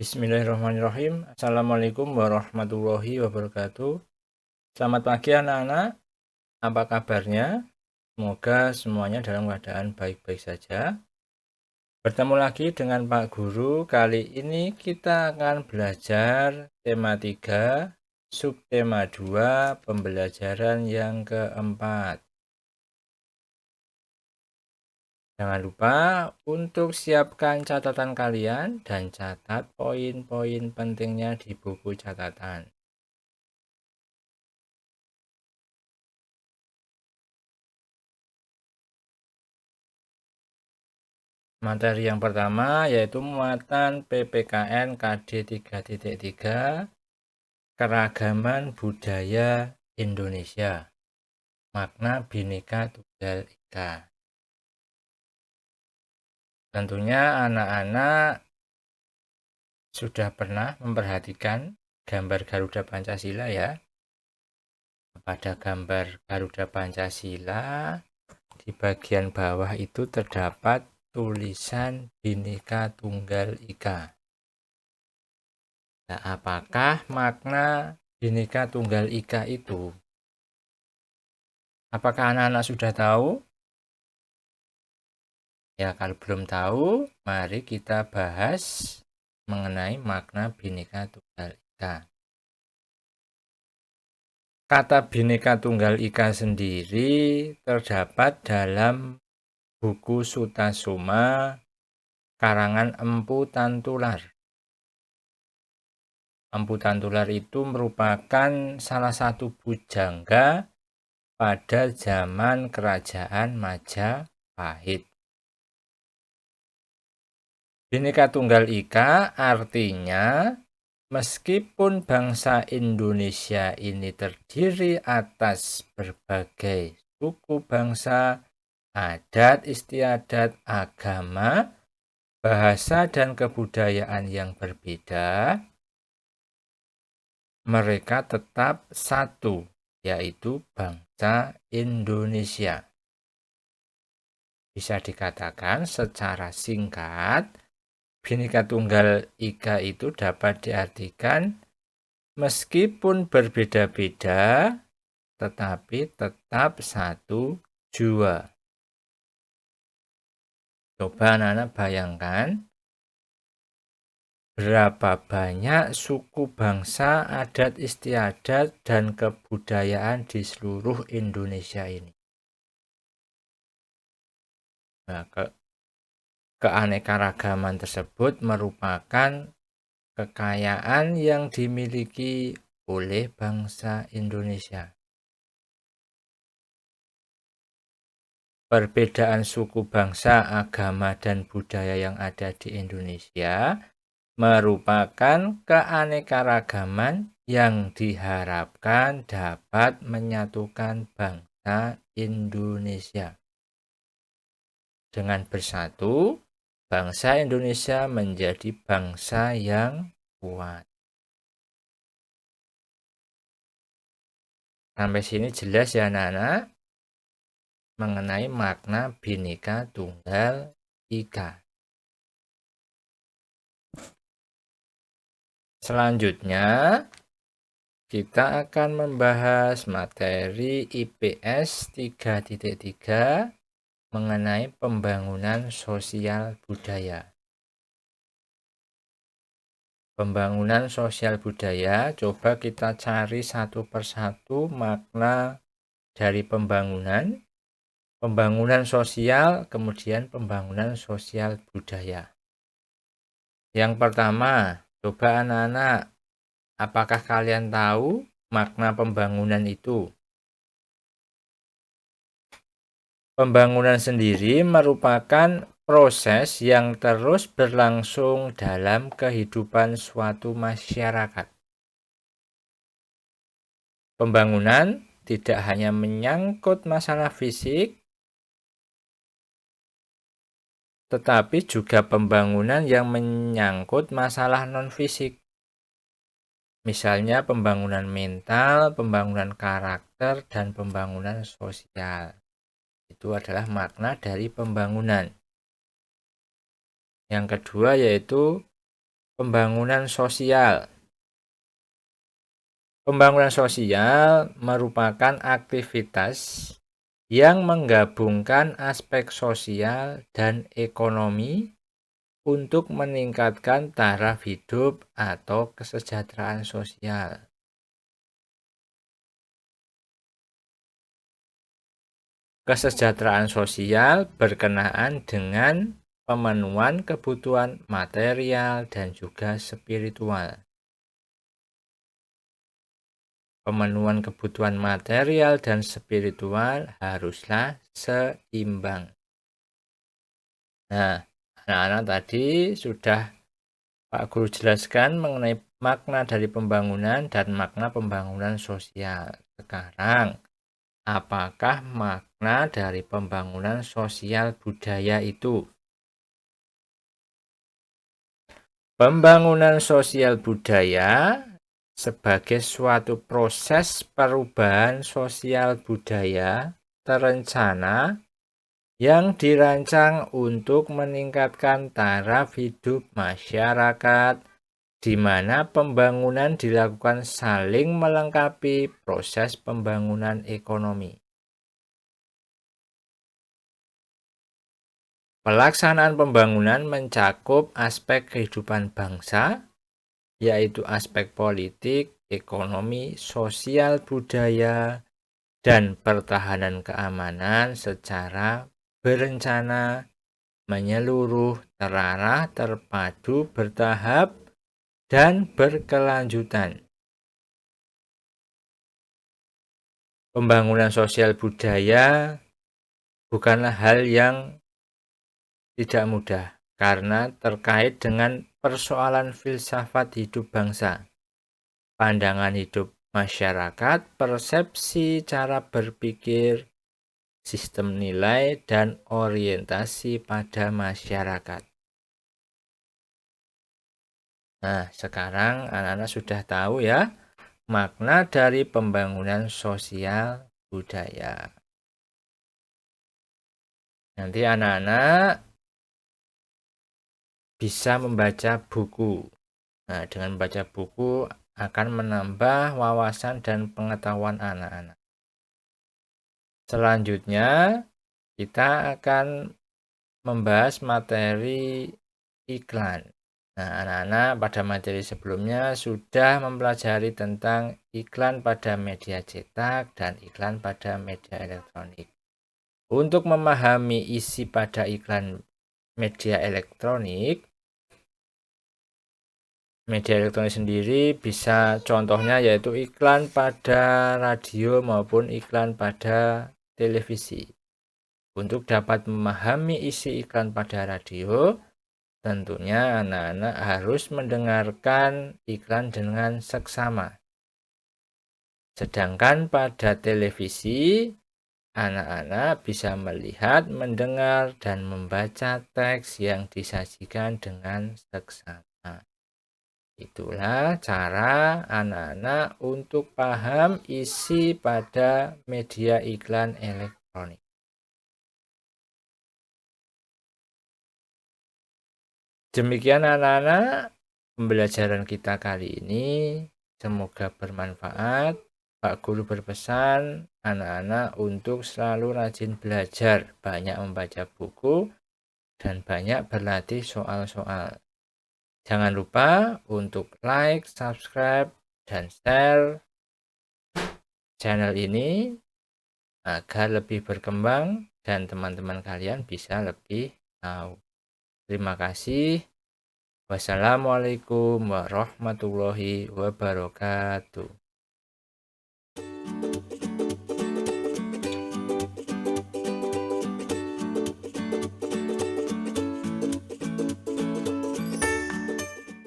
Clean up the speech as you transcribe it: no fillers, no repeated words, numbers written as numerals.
Bismillahirrahmanirrahim. Assalamualaikum warahmatullahi wabarakatuh. Selamat pagi anak-anak. Apa kabarnya? Semoga semuanya dalam keadaan baik-baik saja. Bertemu lagi dengan Pak Guru. Kali ini kita akan belajar tema 3, subtema 2, pembelajaran yang keempat. Jangan lupa untuk siapkan catatan kalian dan catat poin-poin pentingnya di buku catatan. Materi yang pertama yaitu muatan PPKN KD 3.3 Keragaman Budaya Indonesia. Makna Bhinneka Tunggal Ika. Tentunya anak-anak sudah pernah memperhatikan gambar Garuda Pancasila ya. Pada gambar Garuda Pancasila di bagian bawah itu terdapat tulisan Bhinneka Tunggal Ika. Nah, apakah makna Bhinneka Tunggal Ika itu? Apakah anak-anak sudah tahu? Ya, kalau belum tahu, mari kita bahas mengenai makna Bhinneka Tunggal Ika. Kata Bhinneka Tunggal Ika sendiri terdapat dalam buku Sutasoma karangan Empu Tantular. Empu Tantular itu merupakan salah satu pujangga pada zaman Kerajaan Majapahit. Bhinneka Tunggal Ika artinya meskipun bangsa Indonesia ini terdiri atas berbagai suku bangsa, adat istiadat, agama, bahasa dan kebudayaan yang berbeda, mereka tetap satu, yaitu bangsa Indonesia. Bisa dikatakan secara singkat, Bhinneka Tunggal Ika itu dapat diartikan meskipun berbeda-beda, tetapi tetap satu jua. Coba anak-anak bayangkan, berapa banyak suku bangsa, adat istiadat, dan kebudayaan di seluruh Indonesia ini. Nah, keanekaragaman tersebut merupakan kekayaan yang dimiliki oleh bangsa Indonesia. Perbedaan suku bangsa, agama, dan budaya yang ada di Indonesia merupakan keanekaragaman yang diharapkan dapat menyatukan bangsa Indonesia. Dengan bersatu, bangsa Indonesia menjadi bangsa yang kuat. Sampai sini jelas ya anak-anak mengenai makna Bhinneka Tunggal Ika. Selanjutnya kita akan membahas materi IPS 3.3 mengenai pembangunan sosial budaya. Pembangunan sosial budaya, coba kita cari satu persatu makna dari pembangunan sosial, kemudian pembangunan sosial budaya. Yang pertama, coba anak-anak, apakah kalian tahu makna pembangunan itu? Pembangunan sendiri merupakan proses yang terus berlangsung dalam kehidupan suatu masyarakat. Pembangunan tidak hanya menyangkut masalah fisik, tetapi juga pembangunan yang menyangkut masalah non-fisik. Misalnya pembangunan mental, pembangunan karakter, dan pembangunan sosial. Itu adalah makna dari pembangunan. Yang kedua yaitu Pembangunan sosial. Pembangunan sosial merupakan aktivitas yang menggabungkan aspek sosial dan ekonomi untuk meningkatkan taraf hidup atau kesejahteraan sosial. Kesejahteraan sosial berkenaan dengan pemenuhan kebutuhan material dan juga spiritual. Pemenuhan kebutuhan material dan spiritual haruslah seimbang. Nah, anak-anak tadi sudah Pak Guru jelaskan mengenai makna dari pembangunan dan makna pembangunan sosial. Sekarang, apakah makna dari pembangunan sosial budaya itu? Pembangunan sosial budaya sebagai suatu proses perubahan sosial budaya terencana yang dirancang untuk meningkatkan taraf hidup masyarakat, di mana pembangunan dilakukan saling melengkapi proses pembangunan ekonomi. Pelaksanaan pembangunan mencakup aspek kehidupan bangsa, yaitu aspek politik, ekonomi, sosial, budaya, dan pertahanan keamanan secara berencana, menyeluruh, terarah, terpadu, bertahap, dan berkelanjutan. Pembangunan sosial budaya bukanlah hal yang tidak mudah karena terkait dengan persoalan filsafat hidup bangsa, pandangan hidup masyarakat, persepsi cara berpikir, sistem nilai, dan orientasi pada masyarakat. Nah, sekarang anak-anak sudah tahu ya makna dari pembangunan sosial budaya. Nanti anak-anak bisa membaca buku. Nah, dengan membaca buku akan menambah wawasan dan pengetahuan anak-anak. Selanjutnya, kita akan membahas materi iklan. Nah, anak-anak pada materi sebelumnya sudah mempelajari tentang iklan pada media cetak dan iklan pada media elektronik. Untuk memahami isi pada iklan media elektronik sendiri bisa contohnya yaitu iklan pada radio maupun iklan pada televisi. Untuk dapat memahami isi iklan pada radio, tentunya anak-anak harus mendengarkan iklan dengan seksama. Sedangkan pada televisi, anak-anak bisa melihat, mendengar, dan membaca teks yang disajikan dengan seksama. Itulah cara anak-anak untuk paham isi pada media iklan elektronik. Demikian anak-anak, pembelajaran kita kali ini semoga bermanfaat. Pak Guru berpesan anak-anak untuk selalu rajin belajar, banyak membaca buku, dan banyak berlatih soal-soal. Jangan lupa untuk like, subscribe, dan share channel ini agar lebih berkembang dan teman-teman kalian bisa lebih tahu. Terima kasih. Wassalamualaikum warahmatullahi wabarakatuh.